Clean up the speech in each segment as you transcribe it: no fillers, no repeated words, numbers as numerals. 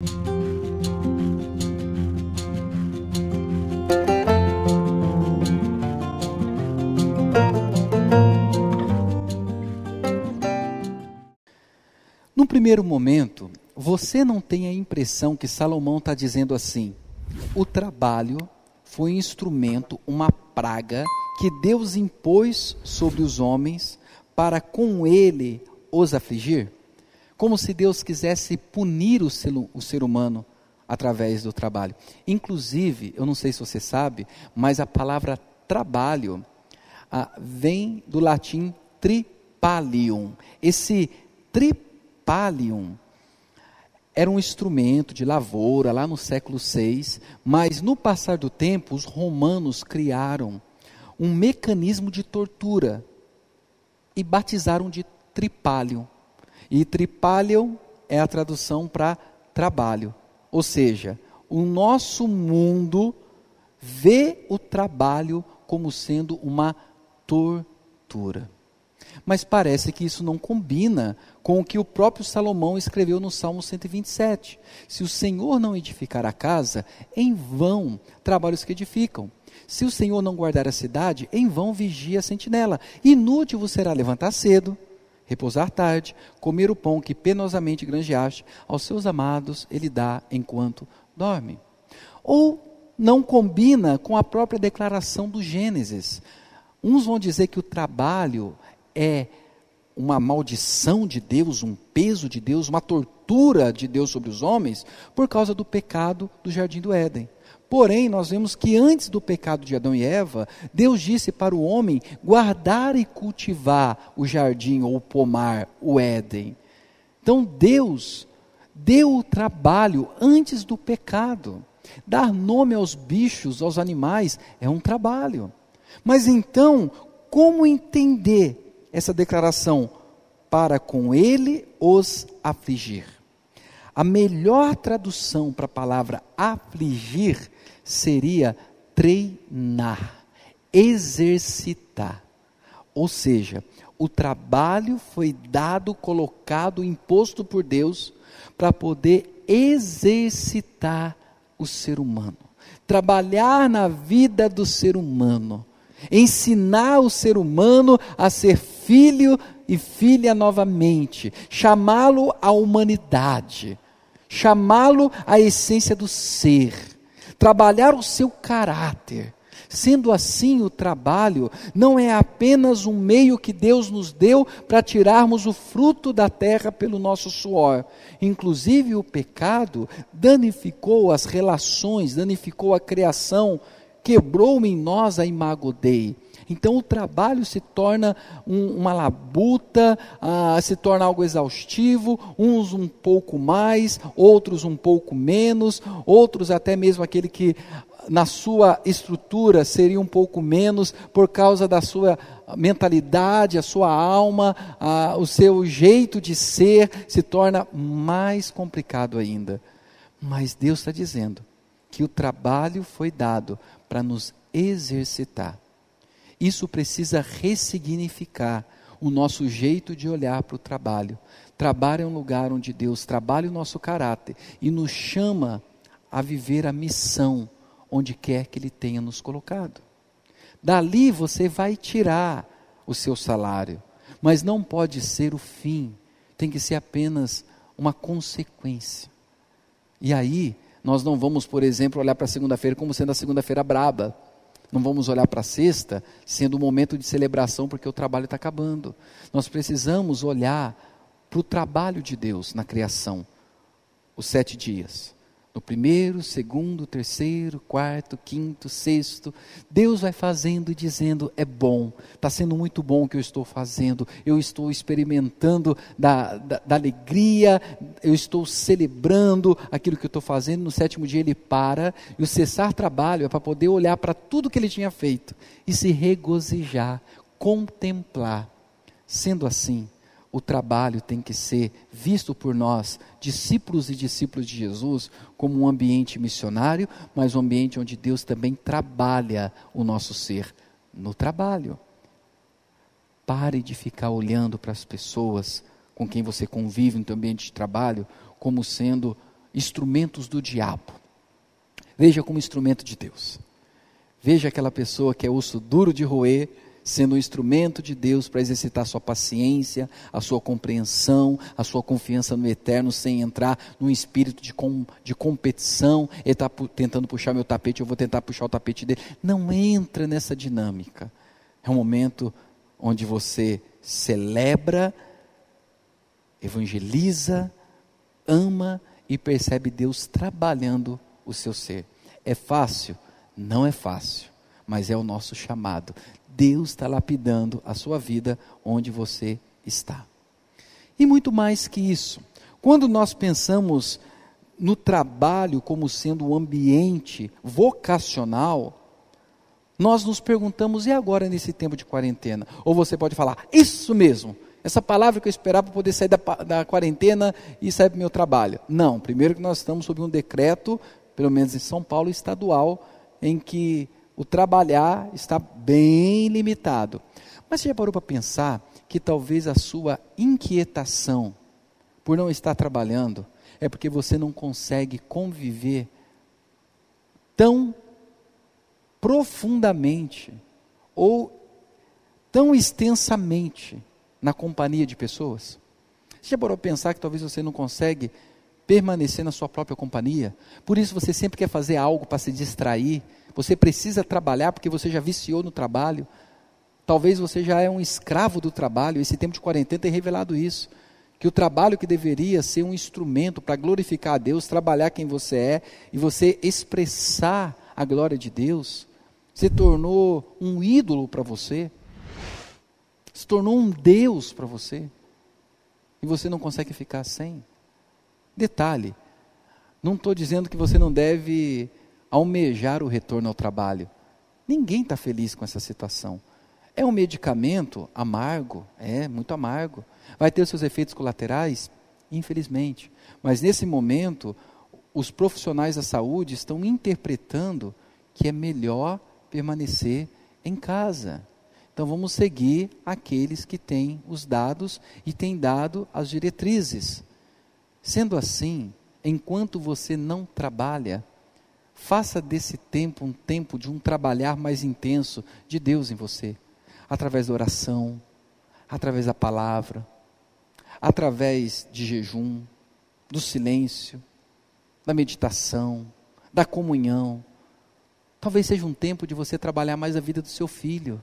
No primeiro momento, você não tem a impressão que Salomão está dizendo assim: o trabalho foi um instrumento, uma praga que Deus impôs sobre os homens para com ele os afligir? Como se Deus quisesse punir o ser humano através do trabalho. Inclusive, eu não sei se você sabe, mas a palavra trabalho vem do latim tripalium. Esse tripalium era um instrumento de lavoura lá no século VI, mas no passar do tempo os romanos criaram um mecanismo de tortura e batizaram de tripalium. E tripalium é a tradução para trabalho. Ou seja, o nosso mundo vê o trabalho como sendo uma tortura. Mas parece que isso não combina com o que o próprio Salomão escreveu no Salmo 127. Se o Senhor não edificar a casa, em vão trabalham os que edificam. Se o Senhor não guardar a cidade, em vão vigia a sentinela. Inútil vos será levantar cedo, repousar tarde, comer o pão que penosamente granjeaste, aos seus amados ele dá enquanto dorme. Ou não combina com a própria declaração do Gênesis. Uns vão dizer que o trabalho é uma maldição de Deus, um peso de Deus, uma tortura de Deus sobre os homens, por causa do pecado do Jardim do Éden. Porém, nós vemos que antes do pecado de Adão e Eva, Deus disse para o homem guardar e cultivar o jardim ou o pomar, o Éden. Então Deus deu o trabalho antes do pecado. Dar nome aos bichos, aos animais, é um trabalho. Mas então, como entender essa declaração? Para com ele os afligir. A melhor tradução para a palavra afligir seria treinar, exercitar. Ou seja, o trabalho foi dado, colocado, imposto por Deus para poder exercitar o ser humano, trabalhar na vida do ser humano, ensinar o ser humano a ser filho e filha novamente, chamá-lo à humanidade, chamá-lo à essência do ser, trabalhar o seu caráter. Sendo assim, o trabalho não é apenas um meio que Deus nos deu para tirarmos o fruto da terra pelo nosso suor. Inclusive o pecado danificou as relações, danificou a criação, quebrou em nós a imago Dei. Então o trabalho se torna uma labuta, se torna algo exaustivo, uns um pouco mais, outros um pouco menos, outros até mesmo aquele que na sua estrutura seria um pouco menos, por causa da sua mentalidade, a sua alma, o seu jeito de ser, se torna mais complicado ainda. Mas Deus está dizendo que o trabalho foi dado para nos exercitar. Isso precisa ressignificar o nosso jeito de olhar para o trabalho. Trabalho é um lugar onde Deus trabalha o nosso caráter e nos chama a viver a missão onde quer que Ele tenha nos colocado. Dali você vai tirar o seu salário, mas não pode ser o fim, tem que ser apenas uma consequência. E aí, nós não vamos, por exemplo, olhar para a segunda-feira como sendo a segunda-feira braba. Não vamos olhar para a sexta sendo um momento de celebração porque o trabalho está acabando. Nós precisamos olhar para o trabalho de Deus na criação. Os 7 dias. No primeiro, segundo, terceiro, quarto, quinto, sexto. Deus vai fazendo e dizendo, é bom. Está sendo muito bom o que eu estou fazendo. Eu estou experimentando da alegria. Eu estou celebrando aquilo que eu estou fazendo. No 7º dia ele para. E o cessar trabalho é para poder olhar para tudo que ele tinha feito. E se regozijar, contemplar. Sendo assim, o trabalho tem que ser visto por nós, discípulos e discípulos de Jesus, como um ambiente missionário, mas um ambiente onde Deus também trabalha o nosso ser no trabalho. Pare de ficar olhando para as pessoas com quem você convive no seu ambiente de trabalho, como sendo instrumentos do diabo. Veja como instrumento de Deus. Veja aquela pessoa que é osso duro de roer, sendo um instrumento de Deus para exercitar a sua paciência, a sua compreensão, a sua confiança no eterno, sem entrar num espírito de competição. Ele está tentando puxar meu tapete, eu vou tentar puxar o tapete dele. Não entra nessa dinâmica. É um momento onde você celebra, evangeliza, ama e percebe Deus trabalhando o seu ser. É fácil? Não é fácil, mas é o nosso chamado. Deus está lapidando a sua vida onde você está. E muito mais que isso, quando nós pensamos no trabalho como sendo um ambiente vocacional, nós nos perguntamos, e agora nesse tempo de quarentena? Ou você pode falar, isso mesmo, essa palavra que eu esperava para poder sair da quarentena e sair para o meu trabalho. Não, primeiro que nós estamos sob um decreto, pelo menos em São Paulo, estadual, em que o trabalhar está bem limitado. Mas você já parou para pensar que talvez a sua inquietação por não estar trabalhando é porque você não consegue conviver tão profundamente ou tão extensamente na companhia de pessoas? Você já parou para pensar que talvez você não consegue permanecer na sua própria companhia? Por isso você sempre quer fazer algo para se distrair. Você precisa trabalhar porque você já viciou no trabalho. Talvez você já é um escravo do trabalho. Esse tempo de quarentena tem revelado isso. Que o trabalho que deveria ser um instrumento para glorificar a Deus, trabalhar quem você é e você expressar a glória de Deus, se tornou um ídolo para você. Se tornou um Deus para você. E você não consegue ficar sem. Detalhe, não estou dizendo que você não deve almejar o retorno ao trabalho. Ninguém está feliz com essa situação. É um medicamento amargo, muito amargo. Vai ter os seus efeitos colaterais? Infelizmente. Mas nesse momento, os profissionais da saúde estão interpretando que é melhor permanecer em casa. Então vamos seguir aqueles que têm os dados e têm dado as diretrizes. Sendo assim, enquanto você não trabalha, faça desse tempo um tempo de um trabalhar mais intenso de Deus em você, através da oração, através da palavra, através de jejum, do silêncio, da meditação, da comunhão. Talvez seja um tempo de você trabalhar mais a vida do seu filho,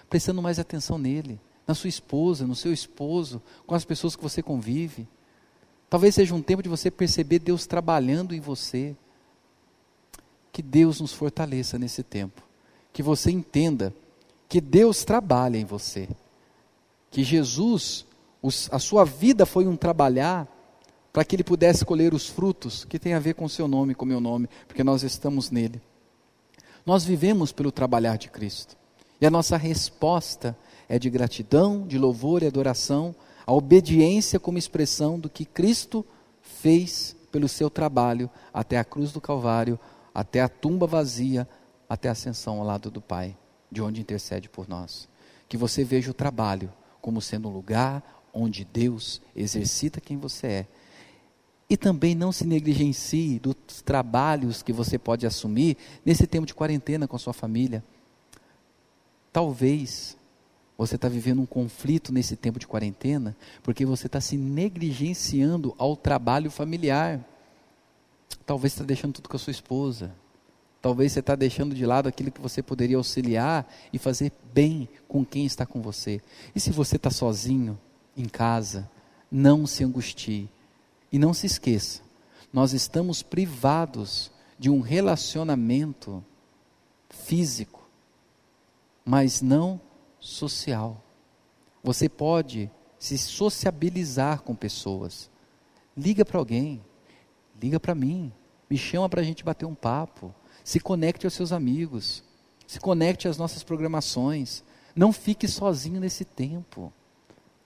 prestando mais atenção nele, na sua esposa, no seu esposo, com as pessoas que você convive. Talvez seja um tempo de você perceber Deus trabalhando em você. Que Deus nos fortaleça nesse tempo. Que você entenda que Deus trabalha em você. Que Jesus, a sua vida foi um trabalhar para que Ele pudesse colher os frutos que tem a ver com o seu nome, com o meu nome, porque nós estamos nele. Nós vivemos pelo trabalhar de Cristo. E a nossa resposta é de gratidão, de louvor e adoração, a obediência como expressão do que Cristo fez pelo seu trabalho até a cruz do Calvário, até a tumba vazia, até a ascensão ao lado do Pai, de onde intercede por nós. Que você veja o trabalho como sendo um lugar onde Deus exercita quem você é. E também não se negligencie dos trabalhos que você pode assumir nesse tempo de quarentena com a sua família. Talvez você está vivendo um conflito nesse tempo de quarentena, porque você está se negligenciando ao trabalho familiar. Talvez você está deixando tudo com a sua esposa. Talvez você está deixando de lado aquilo que você poderia auxiliar e fazer bem com quem está com você. E se você está sozinho, em casa, não se angustie. E não se esqueça, nós estamos privados de um relacionamento físico, mas não social. Você pode se sociabilizar com pessoas. Liga para alguém, liga para mim, me chama para a gente bater um papo. Se conecte aos seus amigos, se conecte às nossas programações. Não fique sozinho nesse tempo.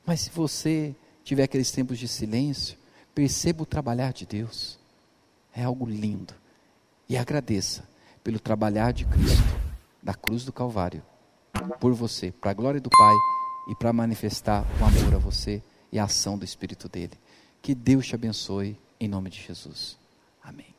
Mas se você tiver aqueles tempos de silêncio, perceba o trabalhar de Deus. É algo lindo. E agradeça pelo trabalhar de Cristo, da cruz do Calvário, por você, para a glória do Pai e para manifestar o amor a você e a ação do Espírito dele. Que Deus te abençoe em nome de Jesus. Amém.